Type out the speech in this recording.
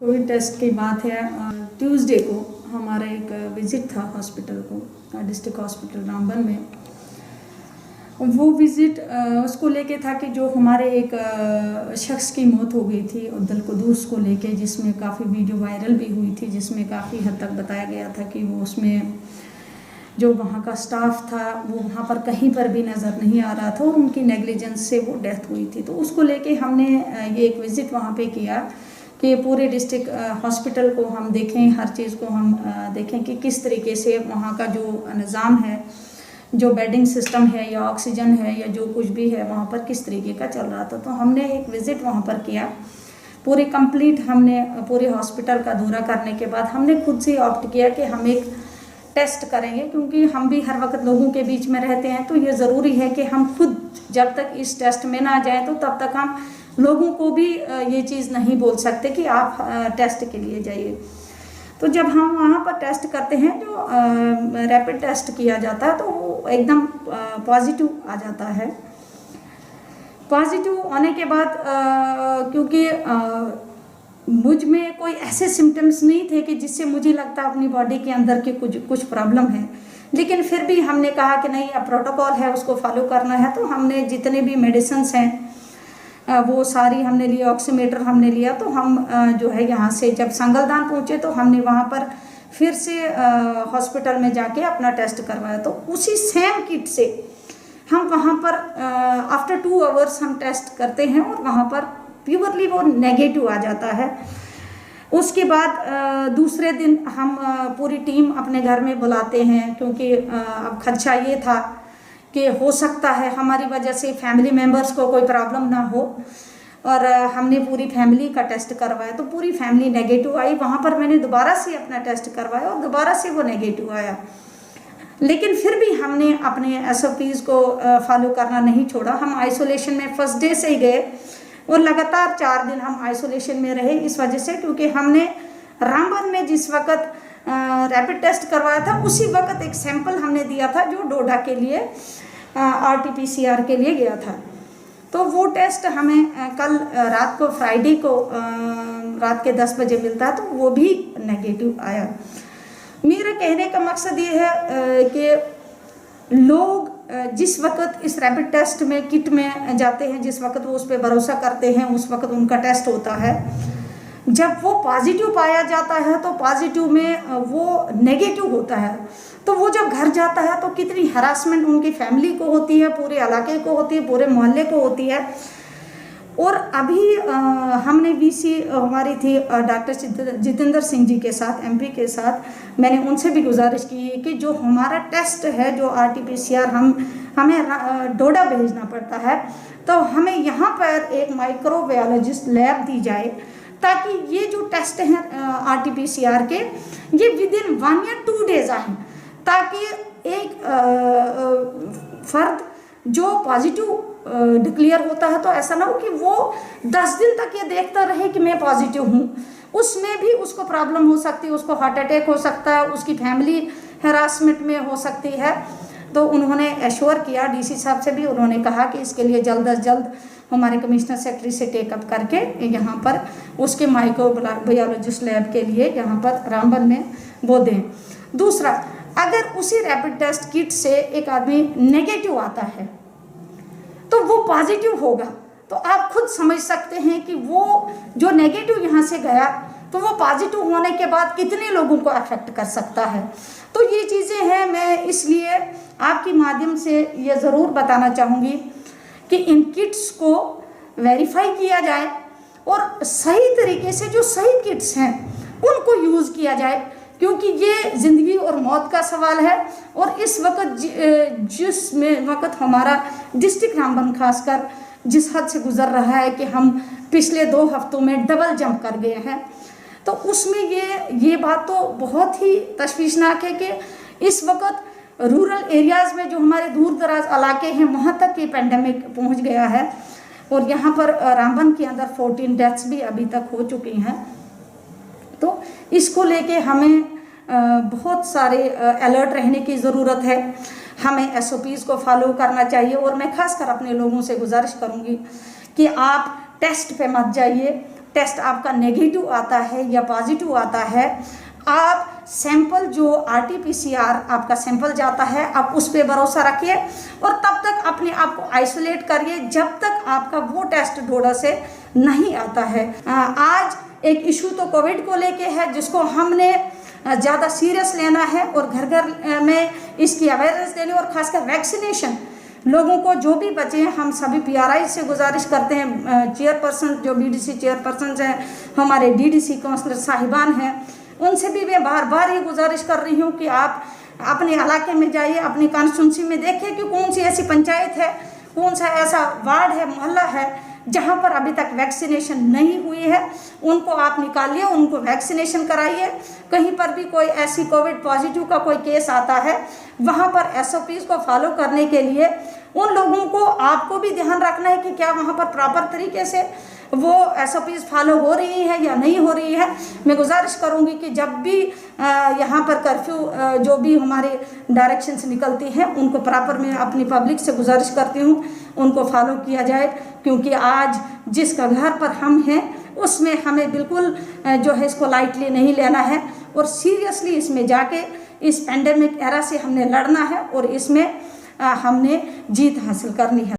Covid test की बात है। ट्यूसडे को हमारा एक विज़िट था हॉस्पिटल को, डिस्ट्रिक्ट हॉस्पिटल रामबन में। वो विज़िट उसको लेके था कि जो हमारे एक शख्स की मौत हो गई थी उद्दल कुद्दूस को लेके, जिसमें काफ़ी वीडियो वायरल भी हुई थी, जिसमें काफ़ी हद तक बताया गया था कि वो उसमें जो वहाँ का स्टाफ था वो वहाँ पर कहीं पर भी नज़र नहीं आ रहा था और उनकी नेग्लिजेंस से वो डेथ हुई थी। तो उसको लेके हमने ये एक विज़िट वहाँ पे किया कि पूरे डिस्ट्रिक्ट हॉस्पिटल को हम देखें, हर चीज़ को हम देखें कि किस तरीके से वहाँ का जो निज़ाम है, जो बेडिंग सिस्टम है या ऑक्सीजन है या जो कुछ भी है वहाँ पर किस तरीके का चल रहा था। तो हमने एक विज़िट वहाँ पर किया, पूरे कंप्लीट हमने पूरे हॉस्पिटल का दौरा करने के बाद हमने खुद से ऑप्ट किया कि हम एक टेस्ट करेंगे, क्योंकि हम भी हर वक्त लोगों के बीच में रहते हैं। तो ये ज़रूरी है कि हम खुद जब तक इस टेस्ट में ना जाएं तो तब तक हम लोगों को भी ये चीज़ नहीं बोल सकते कि आप टेस्ट के लिए जाइए। तो जब हम वहाँ पर टेस्ट करते हैं, जो रैपिड टेस्ट किया जाता है, तो वो एकदम पॉजिटिव आ जाता है। पॉजिटिव आने के बाद क्योंकि मुझ में कोई ऐसे सिम्टम्स नहीं थे कि जिससे मुझे लगता अपनी बॉडी के अंदर के कुछ प्रॉब्लम है, लेकिन फिर भी हमने कहा कि नहीं, अब प्रोटोकॉल है उसको फॉलो करना है। तो हमने जितने भी मेडिसिन्स हैं वो सारी हमने लिया, ऑक्सीमीटर हमने लिया। तो हम जो है यहाँ से जब संगलदान पहुँचे तो हमने वहाँ पर फिर से हॉस्पिटल में जाके अपना टेस्ट करवाया। तो उसी सेम किट से हम वहाँ पर आफ्टर 2 आवर्स हम टेस्ट करते हैं और वहाँ पर प्योरली वो नेगेटिव आ जाता है। उसके बाद दूसरे दिन हम पूरी टीम अपने घर में बुलाते हैं, क्योंकि अब खदशा ये था कि हो सकता है हमारी वजह से फैमिली मेम्बर्स को कोई प्रॉब्लम ना हो। और हमने पूरी फैमिली का टेस्ट करवाया तो पूरी फैमिली नेगेटिव आई। वहाँ पर मैंने दोबारा से अपना टेस्ट करवाया और दोबारा से वो नेगेटिव आया, लेकिन फिर भी हमने अपने SOPs को फॉलो करना नहीं छोड़ा। हम आइसोलेशन में फर्स्ट डे से ही गए और लगातार 4 दिन हम आइसोलेशन में रहे, इस वजह से क्योंकि हमने रामबन में जिस वक्त रैपिड टेस्ट करवाया था उसी वक्त एक सैंपल हमने दिया था जो डोडा के लिए RT-PCR के लिए गया था। तो वो टेस्ट हमें कल रात को, फ्राइडे को रात के 10 बजे मिलता है, तो वो भी नेगेटिव आया। मेरा कहने का मकसद ये है कि लोग जिस वक्त इस रैपिड टेस्ट में किट में जाते हैं, जिस वक्त वो उस पर भरोसा करते हैं, उस वक्त उनका टेस्ट होता है। जब वो पॉजिटिव पाया जाता है तो पॉजिटिव में वो नेगेटिव होता है, तो वो जब घर जाता है तो कितनी हरासमेंट उनकी फैमिली को होती है, पूरे इलाके को होती है, पूरे मोहल्ले को होती है। और अभी हमने VC हमारी थी डॉक्टर जितेंद्र सिंह जी के साथ, MP के साथ, मैंने उनसे भी गुजारिश की है कि जो हमारा टेस्ट है, जो RT-PCR हमें डोडा भेजना पड़ता है, तो हमें यहाँ पर एक माइक्रोबायोलॉजिस्ट लैब दी जाए, ताकि ये जो टेस्ट हैं RT-PCR के, ये विदिन 1 या 2 डेज आए, ताकि एक फर्द जो पॉजिटिव डिक्लेयर होता है तो ऐसा ना हो कि वो 10 दिन तक ये देखता रहे कि मैं पॉजिटिव हूँ। उसमें भी उसको प्रॉब्लम हो सकती है, उसको हार्ट अटैक हो सकता है, उसकी फैमिली हैरासमेंट में हो सकती है। तो उन्होंने एश्योर किया, DC साहब से भी उन्होंने कहा कि इसके लिए जल्द अज जल्द हमारे कमिश्नर सेक्रेटरी से टेकअप करके यहाँ पर उसके माइक्रोबायोलॉजिस्ट लैब के लिए यहाँ पर रामबन में वो दें। दूसरा, अगर उसी रैपिड टेस्ट किट से एक आदमी नेगेटिव आता है तो वो पॉजिटिव होगा, तो आप खुद समझ सकते हैं कि वो जो नेगेटिव यहाँ से गया तो वो पॉजिटिव होने के बाद कितने लोगों को अफेक्ट कर सकता है। तो ये चीज़ें हैं, मैं इसलिए आपके माध्यम से ये ज़रूर बताना चाहूँगी कि इन किट्स को वेरीफाई किया जाए और सही तरीके से जो सही किट्स हैं उनको यूज़ किया जाए, क्योंकि ये ज़िंदगी और मौत का सवाल है। और इस वक्त जिस वक्त हमारा डिस्ट्रिक्ट रामबन खासकर जिस हद से गुजर रहा है कि हम पिछले 2 हफ्तों में डबल जंप कर गए हैं, तो उसमें ये बात तो बहुत ही तशवीशनाक है कि इस वक्त रूरल एरियाज़ में जो हमारे दूर दराज इलाके हैं वहाँ तक ये पेंडेमिक पहुँच गया है। और यहाँ पर रामबन के अंदर 14 डेथ्स भी अभी तक हो चुकी हैं। तो इसको लेके हमें बहुत सारे अलर्ट रहने की ज़रूरत है। हमें SOPs को फॉलो करना चाहिए। और मैं खासकर अपने लोगों से गुजारिश करूँगी कि आप टेस्ट पे मत जाइए, टेस्ट आपका नेगेटिव आता है या पॉजिटिव आता है, आप सैंपल जो RT-PCR आपका सैंपल जाता है, आप उस पर भरोसा रखिए और तब तक अपने आप को आइसोलेट करिए जब तक आपका वो टेस्ट ढूंढा से नहीं आता है। आज एक इशू तो कोविड को लेके है जिसको हमने ज़्यादा सीरियस लेना है और घर घर में इसकी अवेयरनेस देनी और ख़ासकर वैक्सीनेशन लोगों को जो भी बचे हैं। हम सभी PRI से गुजारिश करते हैं, चेयरपर्सन जो BDC चेयरपर्सन हैं, हमारे DDC काउंसलर साहिबान हैं, उनसे भी मैं बार बार ये गुजारिश कर रही हूँ कि आप अपने इलाके में जाइए, अपनी कॉन्स्टिट्यूंसी में देखें कि कौन सी ऐसी पंचायत है, कौन सा ऐसा वार्ड है, मोहल्ला है जहाँ पर अभी तक वैक्सीनेशन नहीं हुई है। उनको आप निकालिए, उनको वैक्सीनेशन कराइए। कहीं पर भी कोई ऐसी कोविड पॉजिटिव का कोई केस आता है, वहाँ पर SOPs को फॉलो करने के लिए उन लोगों को आपको भी ध्यान रखना है कि क्या वहाँ पर प्रॉपर तरीके से वो SOPs फॉलो हो रही है या नहीं हो रही है। मैं गुजारिश करूँगी कि जब भी यहाँ पर कर्फ्यू जो भी हमारे डायरेक्शंस निकलती हैं उनको प्रॉपर मैं अपनी पब्लिक से गुजारिश करती हूँ उनको फॉलो किया जाए, क्योंकि आज जिस घर पर हम हैं उसमें हमें बिल्कुल जो है इसको लाइटली नहीं लेना है और सीरियसली इसमें जाके इस पेंडेमिक एरा से हमने लड़ना है और इसमें हमने जीत हासिल करनी है।